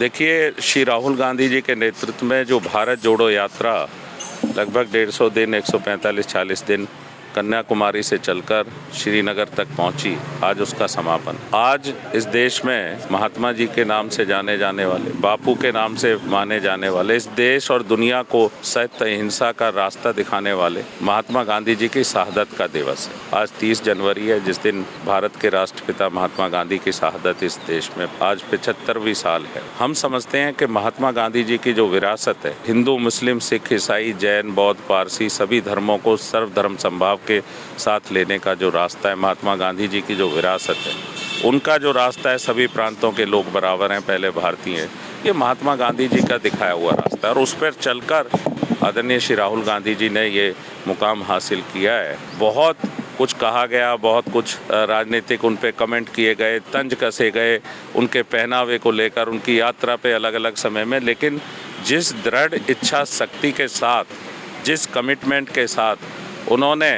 देखिए, श्री राहुल गांधी जी के नेतृत्व में जो भारत जोड़ो यात्रा लगभग 150 दिन 145-40 दिन कन्याकुमारी से चलकर श्रीनगर तक पहुंची, आज उसका समापन। आज इस देश में महात्मा जी के नाम से जाने जाने वाले, बापू के नाम से माने जाने वाले, इस देश और दुनिया को सत्य अहिंसा का रास्ता दिखाने वाले महात्मा गांधी जी की शहादत का दिवस है। आज 30 जनवरी है, जिस दिन भारत के राष्ट्रपिता महात्मा गांधी की शहादत इस देश में आज 75वीं साल है। हम समझते हैं कि महात्मा गांधी जी की जो विरासत है, हिंदू, मुस्लिम, सिख, ईसाई, जैन, बौद्ध, पारसी सभी धर्मों को सर्वधर्म समभाव के साथ लेने का जो रास्ता है, महात्मा गांधी जी की जो विरासत है, उनका जो रास्ता है, सभी प्रांतों के लोग बराबर हैं, पहले भारतीय हैं, ये महात्मा गांधी जी का दिखाया हुआ रास्ता है और उस पर चलकर आदरणीय श्री राहुल गांधी जी ने ये मुकाम हासिल किया है। बहुत कुछ कहा गया, बहुत कुछ राजनीतिक उन पे कमेंट किए गए, तंज कसे गए उनके पहनावे को लेकर, उनकी यात्रा पे अलग अलग समय में, लेकिन जिस दृढ़ इच्छा शक्ति के साथ, जिस कमिटमेंट के साथ उन्होंने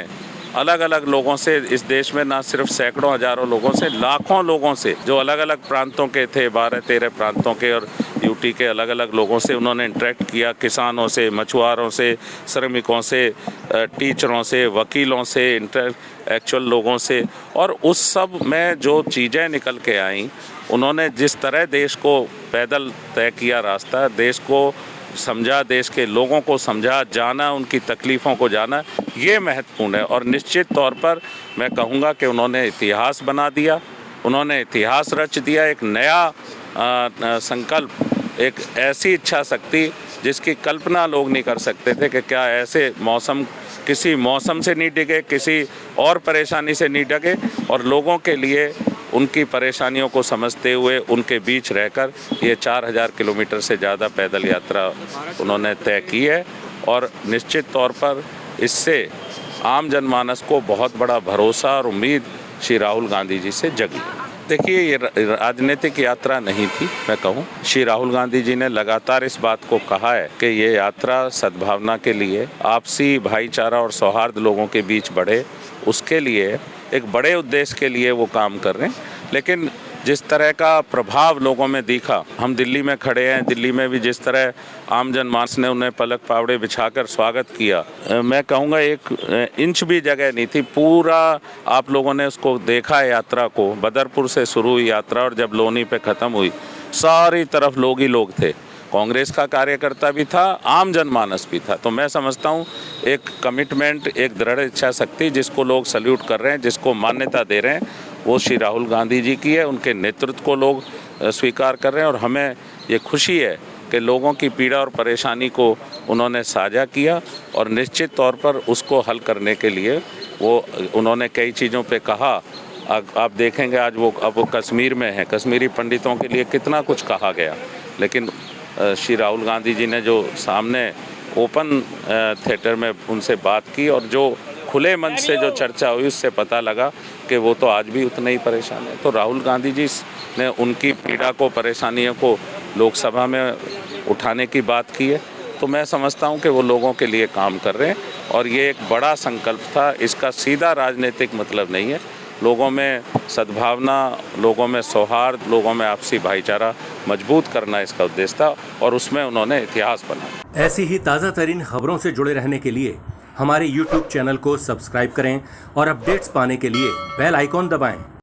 अलग अलग लोगों से, इस देश में ना सिर्फ सैकड़ों हजारों लोगों से, लाखों लोगों से जो अलग अलग प्रांतों के थे, 12-13 प्रांतों के और यूटी के अलग अलग लोगों से उन्होंने इंटरेक्ट किया। किसानों से, मछुआरों से, श्रमिकों से, टीचरों से, वकीलों से, एक्चुअल लोगों से, और उस सब में जो चीज़ें निकल के आईं, उन्होंने जिस तरह देश को पैदल तय किया रास्ता, देश को समझा, देश के लोगों को समझा, जाना, उनकी तकलीफ़ों को जाना, ये महत्वपूर्ण है। और निश्चित तौर पर मैं कहूँगा कि उन्होंने इतिहास बना दिया, उन्होंने इतिहास रच दिया, एक नया संकल्प, एक ऐसी इच्छा शक्ति जिसकी कल्पना लोग नहीं कर सकते थे कि क्या ऐसे मौसम, किसी मौसम से नहीं डिगे, किसी और परेशानी से नहीं डगे, और लोगों के लिए उनकी परेशानियों को समझते हुए उनके बीच रहकर ये 4000 किलोमीटर से ज़्यादा पैदल यात्रा उन्होंने तय की है। और निश्चित तौर पर इससे आम जनमानस को बहुत बड़ा भरोसा और उम्मीद श्री राहुल गांधी जी से जगी। देखिए, ये राजनीतिक यात्रा नहीं थी, मैं कहूँ श्री राहुल गांधी जी ने लगातार इस बात को कहा है कि ये यात्रा सद्भावना के लिए, आपसी भाईचारा और सौहार्द लोगों के बीच बढ़े, उसके लिए, एक बड़े उद्देश्य के लिए वो काम कर रहे हैं। लेकिन जिस तरह का प्रभाव लोगों में दिखा, हम दिल्ली में खड़े हैं, दिल्ली में भी जिस तरह आम जनमानस ने उन्हें पलक पावड़े बिछाकर स्वागत किया, मैं कहूँगा 1 इंच भी जगह नहीं थी। पूरा आप लोगों ने उसको देखा है, यात्रा को, बदरपुर से शुरू हुई यात्रा और जब लोनी पे ख़त्म हुई, सारी तरफ लोग ही लोग थे। कांग्रेस का कार्यकर्ता भी था, आम जनमानस भी था। तो मैं समझता हूँ एक कमिटमेंट, एक दृढ़ इच्छा शक्ति जिसको लोग सल्यूट कर रहे हैं, जिसको मान्यता दे रहे हैं, वो श्री राहुल गांधी जी की है। उनके नेतृत्व को लोग स्वीकार कर रहे हैं और हमें ये खुशी है कि लोगों की पीड़ा और परेशानी को उन्होंने साझा किया और निश्चित तौर पर उसको हल करने के लिए उन्होंने कई चीज़ों पे कहा। आप देखेंगे आज अब वो कश्मीर में है, कश्मीरी पंडितों के लिए कितना कुछ कहा गया, लेकिन श्री राहुल गांधी जी ने जो सामने ओपन थिएटर में उनसे बात की और जो खुले मन से जो चर्चा हुई, उससे पता लगा कि वो तो आज भी उतने ही परेशान है। तो राहुल गांधी जी ने उनकी पीड़ा को, परेशानियों को लोकसभा में उठाने की बात की है। तो मैं समझता हूँ कि वो लोगों के लिए काम कर रहे हैं और ये एक बड़ा संकल्प था। इसका सीधा राजनीतिक मतलब नहीं है। लोगों में सद्भावना, लोगों में सौहार्द, लोगों में आपसी भाईचारा मजबूत करना इसका उद्देश्य था और उसमें उन्होंने इतिहास बनाया। ऐसी ही ताज़ा तरीन खबरों से जुड़े रहने के लिए हमारे YouTube चैनल को सब्सक्राइब करें और अपडेट्स पाने के लिए बेल आइकॉन दबाएं।